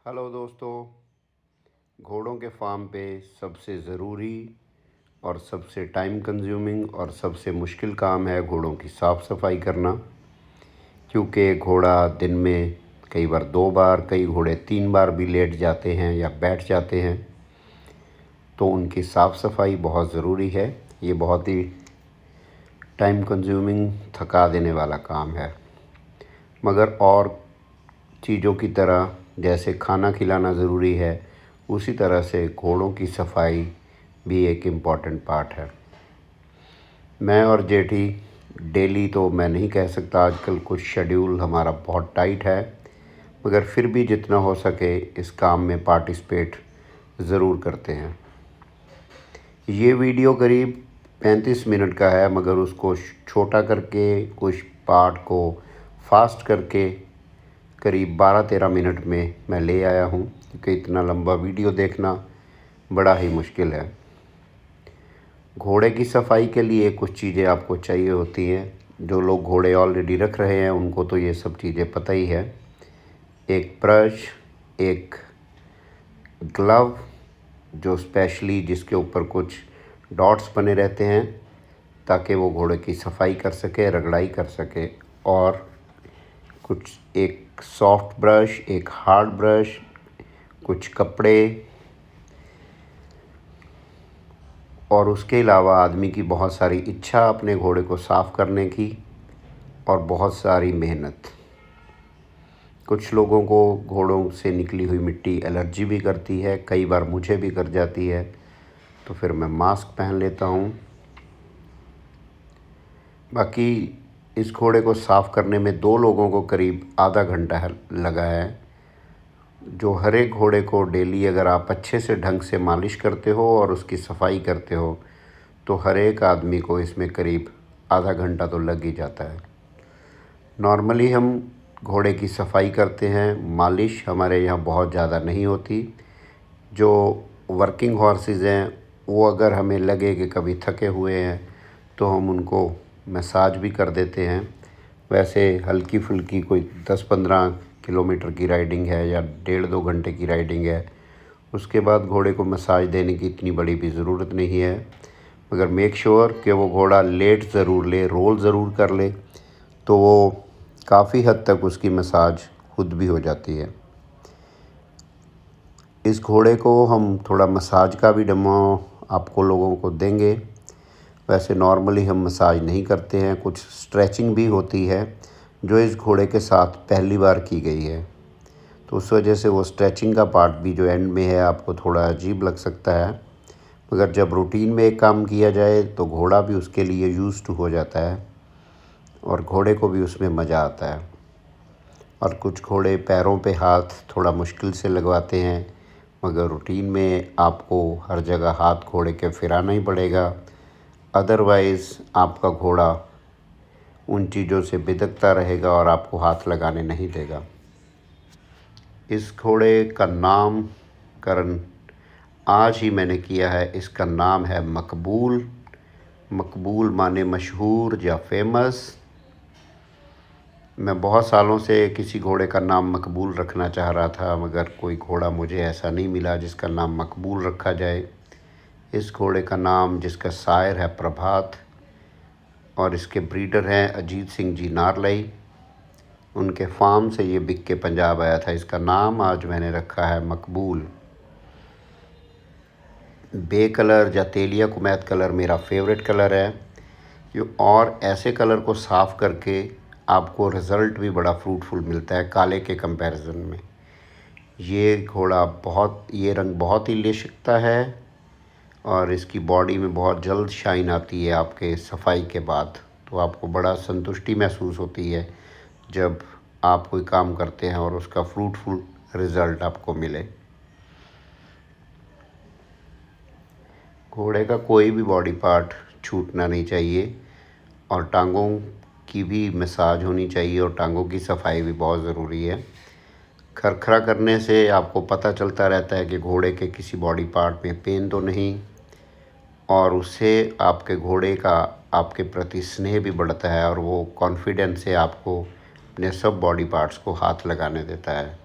Hello दोस्तों। घोड़ों के फार्म पे सबसे ज़रूरी और सबसे टाइम कंज्यूमिंग और सबसे मुश्किल काम है घोड़ों की साफ़ सफाई करना। क्योंकि घोड़ा दिन में कई बार 2 बार, कई घोड़े 3 बार भी लेट जाते हैं या बैठ जाते हैं, तो उनकी साफ़ सफाई बहुत ज़रूरी है। ये बहुत ही टाइम कंज्यूमिंग, थका देने वाला काम है, मगर और चीज़ों की तरह जैसे खाना खिलाना ज़रूरी है, उसी तरह से घोड़ों की सफाई भी एक इम्पॉर्टेंट पार्ट है। मैं और जेठी डेली तो मैं नहीं कह सकता, आजकल कुछ शेड्यूल हमारा बहुत टाइट है, मगर फिर भी जितना हो सके इस काम में पार्टिसिपेट ज़रूर करते हैं। ये वीडियो करीब 35 मिनट का है, मगर उसको छोटा करके कुछ पार्ट को फास्ट करके करीब 12-13 मिनट में मैं ले आया हूँ, क्योंकि इतना लंबा वीडियो देखना बड़ा ही मुश्किल है। घोड़े की सफाई के लिए कुछ चीज़ें आपको चाहिए होती हैं। जो लोग घोड़े ऑलरेडी रख रहे हैं उनको तो ये सब चीज़ें पता ही है। एक ब्रश, एक ग्लव जो स्पेशली जिसके ऊपर कुछ डॉट्स बने रहते हैं ताकि वो घोड़े की सफाई कर सके, रगड़ाई कर सके, और कुछ एक सॉफ्ट ब्रश, एक हार्ड ब्रश, कुछ कपड़े, और उसके अलावा आदमी की बहुत सारी इच्छा अपने घोड़े को साफ़ करने की और बहुत सारी मेहनत। कुछ लोगों को घोड़ों से निकली हुई मिट्टी एलर्जी भी करती है, कई बार मुझे भी कर जाती है, तो फिर मैं मास्क पहन लेता हूँ। बाकी इस घोड़े को साफ़ करने में 2 लोगों को करीब आधा घंटा लगा है। जो हर एक घोड़े को डेली अगर आप अच्छे से ढंग से मालिश करते हो और उसकी सफाई करते हो, तो हर एक आदमी को इसमें करीब आधा घंटा तो लग ही जाता है। नॉर्मली हम घोड़े की सफाई करते हैं, मालिश हमारे यहाँ बहुत ज़्यादा नहीं होती। जो वर्किंग हॉर्सेस हैं वो अगर हमें लगे कि कभी थके हुए हैं तो हम उनको मसाज भी कर देते हैं। वैसे हल्की फुल्की कोई 10-15 किलोमीटर की राइडिंग है या 1.5-2 घंटे की राइडिंग है, उसके बाद घोड़े को मसाज देने की इतनी बड़ी भी ज़रूरत नहीं है। मगर मेक श्योर कि वो घोड़ा लेट ज़रूर ले, रोल ज़रूर कर ले, तो वो काफ़ी हद तक उसकी मसाज खुद भी हो जाती है। इस घोड़े को हम थोड़ा मसाज का भी डेमो आपको लोगों को देंगे। वैसे नॉर्मली हम मसाज नहीं करते हैं, कुछ स्ट्रेचिंग भी होती है जो इस घोड़े के साथ पहली बार की गई है, तो उस वजह से वो स्ट्रेचिंग का पार्ट भी जो एंड में है आपको थोड़ा अजीब लग सकता है। मगर जब रूटीन में एक काम किया जाए तो घोड़ा भी उसके लिए यूज्ड टू हो जाता है और घोड़े को भी उसमें मज़ा आता है। और कुछ घोड़े पैरों पे हाथ थोड़ा मुश्किल से लगवाते हैं, मगर रूटीन में आपको हर जगह हाथ घोड़े के फिराना ही पड़ेगा, अदरवाइज़ आपका घोड़ा उन चीज़ों से बिदकता रहेगा और आपको हाथ लगाने नहीं देगा। इस घोड़े का नामकरण आज ही मैंने किया है। इसका नाम है मकबूल। मकबूल माने मशहूर या फेमस। मैं बहुत सालों से किसी घोड़े का नाम मकबूल रखना चाह रहा था, मगर कोई घोड़ा मुझे ऐसा नहीं मिला जिसका नाम मकबूल रखा जाए। इस घोड़े का नाम, जिसका शायर है प्रभात और इसके ब्रीडर हैं अजीत सिंह जी नारलई, उनके फार्म से ये बिक के पंजाब आया था। इसका नाम आज मैंने रखा है मकबूल। बे कलर या तेलिया कुमैत कलर मेरा फेवरेट कलर है, और ऐसे कलर को साफ़ करके आपको रिज़ल्ट भी बड़ा फ्रूटफुल मिलता है काले के कंपैरिजन में। ये रंग बहुत ही लिशकता है और इसकी बॉडी में बहुत जल्द शाइन आती है आपके सफाई के बाद, तो आपको बड़ा संतुष्टि महसूस होती है जब आप कोई काम करते हैं और उसका फ्रूटफुल रिज़ल्ट आपको मिले। घोड़े का कोई भी बॉडी पार्ट छूटना नहीं चाहिए और टांगों की भी मसाज होनी चाहिए और टांगों की सफाई भी बहुत ज़रूरी है। खरखरा करने से आपको पता चलता रहता है कि घोड़े के किसी बॉडी पार्ट में पेन तो नहीं, और उससे आपके घोड़े का आपके प्रति स्नेह भी बढ़ता है और वो कॉन्फिडेंस से आपको अपने सब बॉडी पार्ट्स को हाथ लगाने देता है।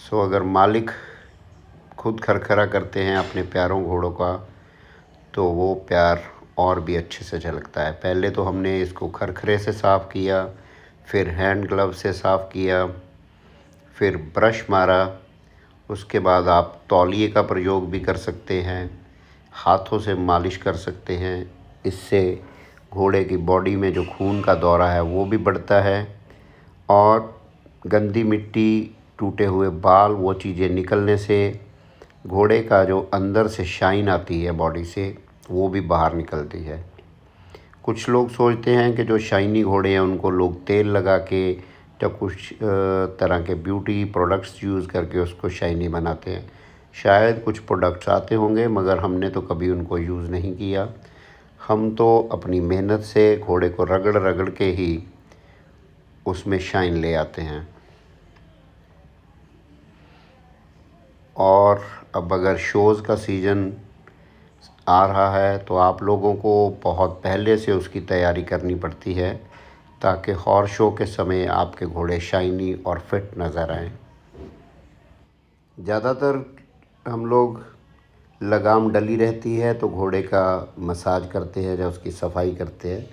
सो अगर मालिक खुद खरखरा करते हैं अपने प्यारों घोड़ों का, तो वो प्यार और भी अच्छे से झलकता है। पहले तो हमने इसको खरखरे से साफ़ किया, फिर हैंड ग्लव से साफ़ किया, फिर ब्रश मारा। उसके बाद आप तौलिए का प्रयोग भी कर सकते हैं, हाथों से मालिश कर सकते हैं। इससे घोड़े की बॉडी में जो खून का दौरा है वो भी बढ़ता है, और गंदी मिट्टी, टूटे हुए बाल, वो चीज़ें निकलने से घोड़े का जो अंदर से शाइन आती है बॉडी से, वो भी बाहर निकलती है। कुछ लोग सोचते हैं कि जो शाइनी घोड़े हैं उनको लोग तेल लगा के या कुछ तरह के ब्यूटी प्रोडक्ट्स यूज़ करके उसको शाइनी बनाते हैं। शायद कुछ प्रोडक्ट्स आते होंगे, मगर हमने तो कभी उनको यूज़ नहीं किया। हम तो अपनी मेहनत से घोड़े को रगड़ रगड़ के ही उसमें शाइन ले आते हैं। और अब अगर शोज़ का सीज़न आ रहा है तो आप लोगों को बहुत पहले से उसकी तैयारी करनी पड़ती है, ताकि हॉर्स शो के समय आपके घोड़े शाइनी और फिट नज़र आएँ। ज़्यादातर हम लोग लगाम डली रहती है तो घोड़े का मसाज करते हैं या उसकी सफाई करते हैं,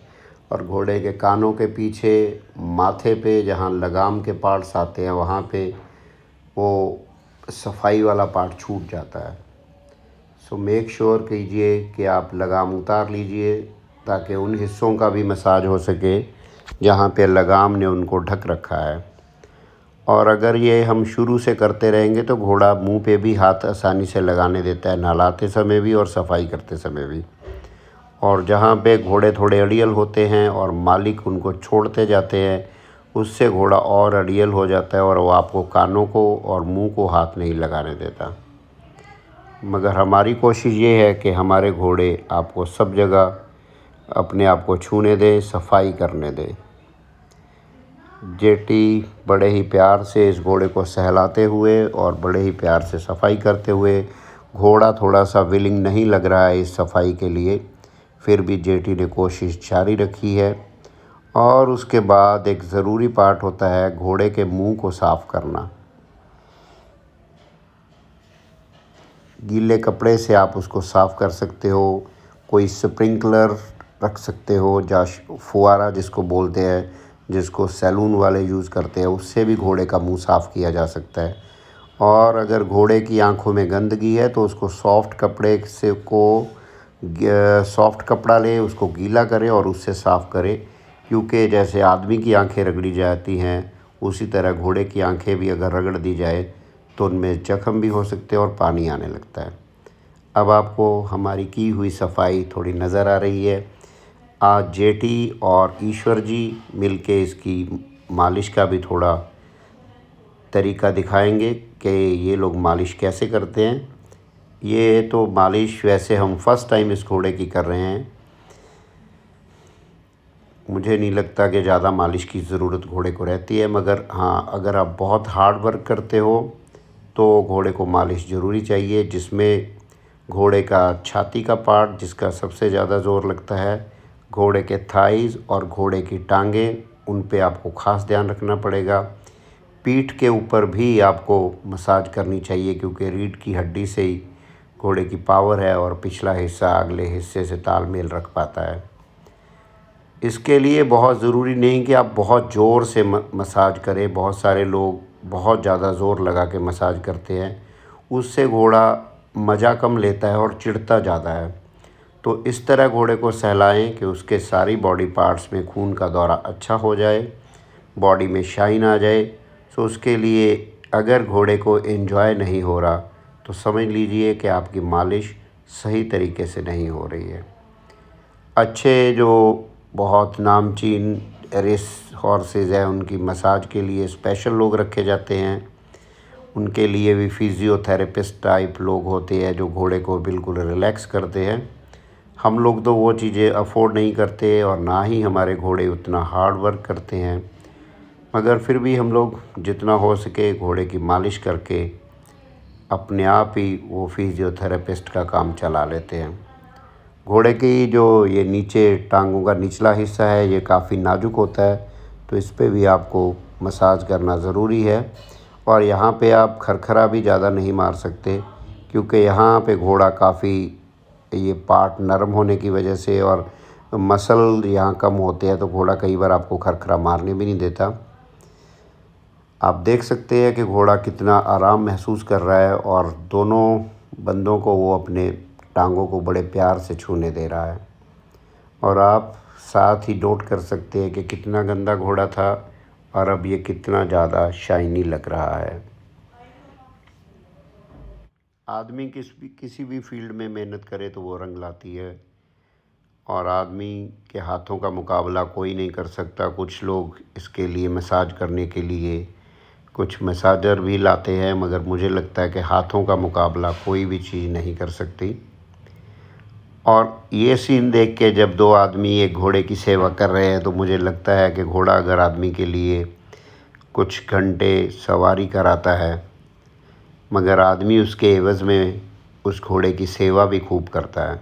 और घोड़े के कानों के पीछे, माथे पे जहाँ लगाम के पार्ट्स आते हैं वहाँ पे वो सफाई वाला पार्ट छूट जाता है। सो मेक श्योर कीजिए कि आप लगाम उतार लीजिए, ताकि उन हिस्सों का भी मसाज हो सके जहाँ पे लगाम ने उनको ढक रखा है। और अगर ये हम शुरू से करते रहेंगे तो घोड़ा मुंह पे भी हाथ आसानी से लगाने देता है, नहलाते समय भी और सफाई करते समय भी। और जहाँ पे घोड़े थोड़े अड़ियल होते हैं और मालिक उनको छोड़ते जाते हैं, उससे घोड़ा और अड़ियल हो जाता है और वो आपको कानों को और मुंह को हाथ नहीं लगाने देता। मगर हमारी कोशिश ये है कि हमारे घोड़े आपको सब जगह अपने आप को छूने दें, सफाई करने दें। जेटी बड़े ही प्यार से इस घोड़े को सहलाते हुए और बड़े ही प्यार से सफाई करते हुए, घोड़ा थोड़ा सा विलिंग नहीं लग रहा है इस सफाई के लिए, फिर भी जेटी ने कोशिश जारी रखी है। और उसके बाद एक ज़रूरी पार्ट होता है घोड़े के मुंह को साफ़ करना। गीले कपड़े से आप उसको साफ़ कर सकते हो, कोई स्प्रिंकलर रख सकते हो, या फुहारा जिसको बोलते हैं, जिसको सैलून वाले यूज़ करते हैं, उससे भी घोड़े का मुंह साफ़ किया जा सकता है। और अगर घोड़े की आंखों में गंदगी है तो उसको सॉफ्ट कपड़े से सॉफ्ट कपड़ा ले, उसको गीला करें और उससे साफ़ करें, क्योंकि जैसे आदमी की आंखें रगड़ी जाती हैं, उसी तरह घोड़े की आंखें भी अगर रगड़ दी जाए तो उनमें जख्म भी हो सकते हैं और पानी आने लगता है। अब आपको हमारी की हुई सफाई थोड़ी नज़र आ रही है। आज जेटी और ईश्वर जी मिलके इसकी मालिश का भी थोड़ा तरीका दिखाएंगे कि ये लोग मालिश कैसे करते हैं। ये तो मालिश वैसे हम फर्स्ट टाइम इस घोड़े की कर रहे हैं। मुझे नहीं लगता कि ज़्यादा मालिश की ज़रूरत घोड़े को रहती है, मगर हाँ, अगर आप बहुत हार्ड वर्क करते हो तो घोड़े को मालिश ज़रूरी चाहिए, जिसमें घोड़े का छाती का पार्ट जिसका सबसे ज़्यादा ज़ोर लगता है, घोड़े के थाइज़ और घोड़े की टांगें, उन पे आपको ख़ास ध्यान रखना पड़ेगा। पीठ के ऊपर भी आपको मसाज करनी चाहिए, क्योंकि रीढ़ की हड्डी से ही घोड़े की पावर है और पिछला हिस्सा अगले हिस्से से तालमेल रख पाता है। इसके लिए बहुत ज़रूरी नहीं कि आप बहुत ज़ोर से मसाज करें। बहुत सारे लोग बहुत ज़्यादा ज़ोर लगा के मसाज करते हैं, उससे घोड़ा मज़ा कम लेता है और चिढ़ता ज़्यादा है। तो इस तरह घोड़े को सहलाएं कि उसके सारी बॉडी पार्ट्स में खून का दौरा अच्छा हो जाए, बॉडी में शाइन आ जाए। सो उसके लिए अगर घोड़े को एंजॉय नहीं हो रहा तो समझ लीजिए कि आपकी मालिश सही तरीके से नहीं हो रही है। अच्छे जो बहुत नामचीन रेस हॉर्सेस हैं, उनकी मसाज के लिए स्पेशल लोग रखे जाते हैं। उनके लिए भी फिज़ियोथेरेपिस्ट टाइप लोग होते हैं जो घोड़े को बिल्कुल रिलैक्स करते हैं। हम लोग तो वो चीज़ें अफोर्ड नहीं करते और ना ही हमारे घोड़े उतना हार्ड वर्क करते हैं, मगर फिर भी हम लोग जितना हो सके घोड़े की मालिश करके अपने आप ही वो फिज़ियोथेरेपिस्ट का काम चला लेते हैं। घोड़े की जो ये नीचे टांगों का निचला हिस्सा है, ये काफ़ी नाजुक होता है, तो इस पे भी आपको मसाज करना ज़रूरी है। और यहाँ पे आप खरखरा भी ज़्यादा नहीं मार सकते, क्योंकि यहाँ पे घोड़ा काफ़ी ये पार्ट नरम होने की वजह से और मसल यहाँ कम होते हैं, तो घोड़ा कई बार आपको खरखरा मारने भी नहीं देता। आप देख सकते हैं कि घोड़ा कितना आराम महसूस कर रहा है और दोनों बंदों को वो अपने टांगों को बड़े प्यार से छूने दे रहा है। और आप साथ ही नोट कर सकते हैं कि कितना गंदा घोड़ा था और अब ये कितना ज़्यादा शाइनी लग रहा है। आदमी किसी भी फील्ड में मेहनत करे तो वो रंग लाती है, और आदमी के हाथों का मुकाबला कोई नहीं कर सकता। कुछ लोग इसके लिए मसाज करने के लिए कुछ मसाजर भी लाते हैं, मगर मुझे लगता है कि हाथों का मुकाबला कोई भी चीज़ नहीं कर सकती। और ये सीन देख के जब दो आदमी एक घोड़े की सेवा कर रहे हैं, तो मुझे लगता है कि घोड़ा अगर आदमी के लिए कुछ घंटे सवारी कराता है, मगर आदमी उसके एवज़ में उस घोड़े की सेवा भी खूब करता है।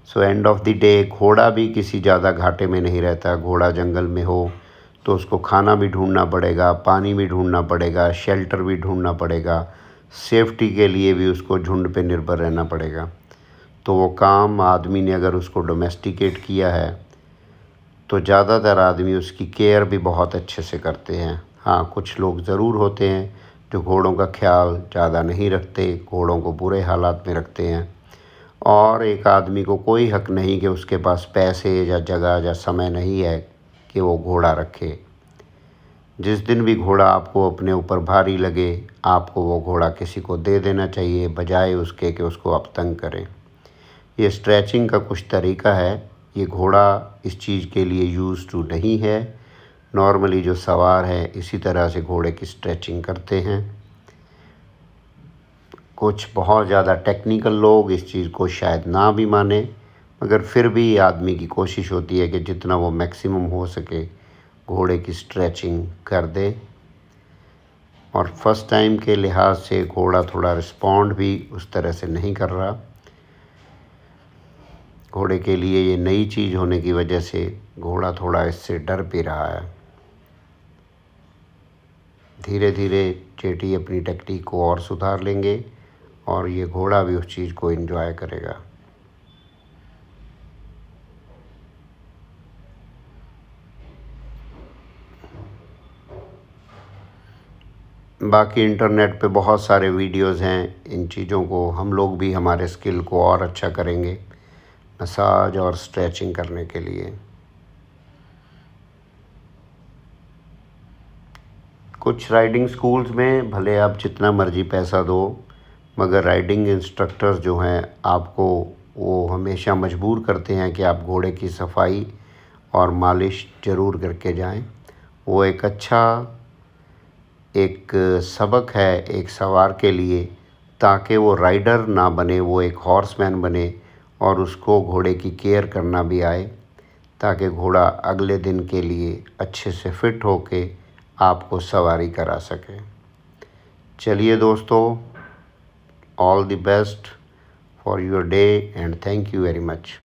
So end of the day घोड़ा भी किसी ज़्यादा घाटे में नहीं रहता। घोड़ा जंगल में हो तो उसको खाना भी ढूंढना पड़ेगा, पानी भी ढूंढना पड़ेगा, शेल्टर भी ढूंढना पड़ेगा, सेफ्टी के लिए भी उसको झुंड पे निर्भर रहना पड़ेगा। तो वो काम आदमी ने अगर उसको डोमेस्टिकेट किया है, तो ज़्यादातर आदमी उसकी केयर भी बहुत अच्छे से करते हैं। हाँ, कुछ लोग ज़रूर होते हैं जो घोड़ों का ख्याल ज़्यादा नहीं रखते, घोड़ों को बुरे हालात में रखते हैं, और एक आदमी को कोई हक नहीं कि उसके पास पैसे या जगह या समय नहीं है कि वो घोड़ा रखे। जिस दिन भी घोड़ा आपको अपने ऊपर भारी लगे, आपको वो घोड़ा किसी को दे देना चाहिए, बजाय उसके कि उसको आप तंग करें। ये स्ट्रेचिंग का कुछ तरीका है। ये घोड़ा इस चीज़ के लिए यूज़ टू नहीं है। नॉर्मली जो सवार हैं इसी तरह से घोड़े की स्ट्रेचिंग करते हैं। कुछ बहुत ज़्यादा टेक्निकल लोग इस चीज़ को शायद ना भी माने, मगर फिर भी आदमी की कोशिश होती है कि जितना वो मैक्सिमम हो सके घोड़े की स्ट्रेचिंग कर दे। और फर्स्ट टाइम के लिहाज से घोड़ा थोड़ा रिस्पॉन्ड भी उस तरह से नहीं कर रहा। घोड़े के लिए ये नई चीज़ होने की वजह से घोड़ा थोड़ा इससे डर भी रहा है। धीरे धीरे चेटी अपनी टेक्निक को और सुधार लेंगे और ये घोड़ा भी उस चीज़ को एंजॉय करेगा। बाकी इंटरनेट पे बहुत सारे वीडियोस हैं। इन चीज़ों को हम लोग भी हमारे स्किल को और अच्छा करेंगे मसाज और स्ट्रेचिंग करने के लिए। कुछ राइडिंग स्कूल्स में भले आप जितना मर्ज़ी पैसा दो, मगर राइडिंग इंस्ट्रक्टर्स जो हैं आपको वो हमेशा मजबूर करते हैं कि आप घोड़े की सफाई और मालिश ज़रूर करके जाएं। वो एक अच्छा एक सबक है एक सवार के लिए, ताकि वो राइडर ना बने, वो एक हॉर्समैन बने और उसको घोड़े की केयर करना भी आए, ताकि घोड़ा अगले दिन के लिए अच्छे से फिट होके आपको सवारी करा सके। चलिए दोस्तों, all the best for your day and thank you very much.